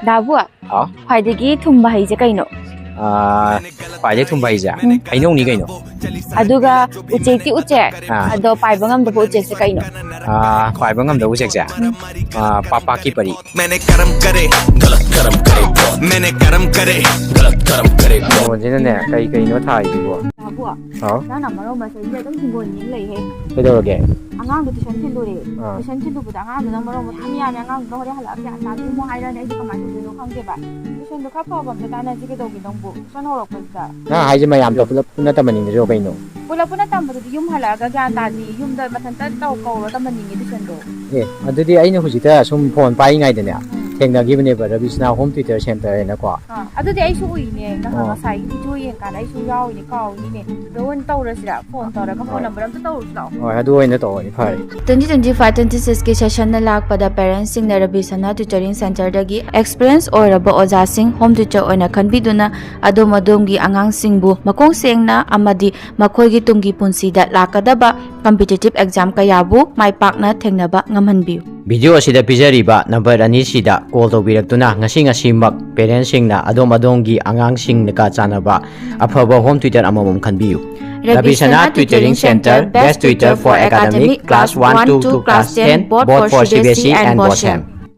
Dabua, ဟော Haidigi Tumba Hijakaino, ฝ่ายเล็กทุ่มใบจ้ะไอ้น้องนี่ไงเนาะ Aduga Ucheki Uche, Ado Paibangam the Boche Sakaino. ฝ่ายบางคำเดี๋ยวกูเช็คจ้ะป้าป้าคิดไปดิ मैंने कर्म करे गलत कर्म करे मैंने कर्म करे गलत कर्म करे โอ้ที่นั่นเนี่ยไกลๆเนาะถ่ายดีกว่า Dabua, ဟော Nana Maroma says, I don't think going in lay. ไปดูแก Angang the Shantin Lure, the Shantin Lubudanga, the number of Tamia, Angang, Dora Halaka, and more iron, I come to the Kangeba. You should look up of the Dana Zigado Gidongo, Son or Opera. น่าหายจะมาย้ำตัวพุ่งนั่นแต่มันยังจะโยไปเนาะ Pulapunatan, but the Yum Halaga, Gandadi, Yum the Matanta, or the Maning in the Shendo. เนี่ยอันที่ไอ้เนี่ยคุณจิตาสุ่มพรไปไงเดี๋ยวเนี่ยเทคโนโลยีเนี่ยแบบวิศนาโฮมทวิตเตอร์เซ็นเตอร์เนี่ยกว่า Other day, show in it, the side, doing and I show you in the call in it. The one told us that phone or a couple number of the told now. อ๋อถ้าด้วยเนี่ยต่อนี่พอ 2025-26 की session न लाकपदा parents सिंग नरबिसना tutoring centre दगी experience ओरब ओजा सिंग home tutor ओना खनबिदुना अदोम अदोमगी आंगांग सिंगबु मकोंग सेंगना अमदि मखोयगी Tungi पुंसीदा लाकदबा competitive exam कयाबु माइपाकना थेंगनबा ngamhanbiu video ꯑꯁꯤꯗ ꯄꯤꯖꯔꯤꯕ number 2 ꯁꯤꯗ call ꯇꯧꯕꯤꯔꯛꯇꯨꯅ ꯉꯁꯤꯃꯛ ꯄꯦꯔꯦꯟꯠꯁꯤꯡꯅ ꯑꯗꯣꯝꯒꯤ ꯑꯉꯥꯡꯁꯤꯡꯒ ꯆꯥꯟꯅꯕ ꯑꯐꯕ ꯍꯣꯝ ꯇ꯭ꯌꯨꯇꯔ ꯑꯃꯃꯝ ꯈꯟꯕꯤꯌꯨ Rabisana Tutoring Center, Best Tutor for Academic, Class 1, 2, Class 10, both for CBSE and BOSHEM.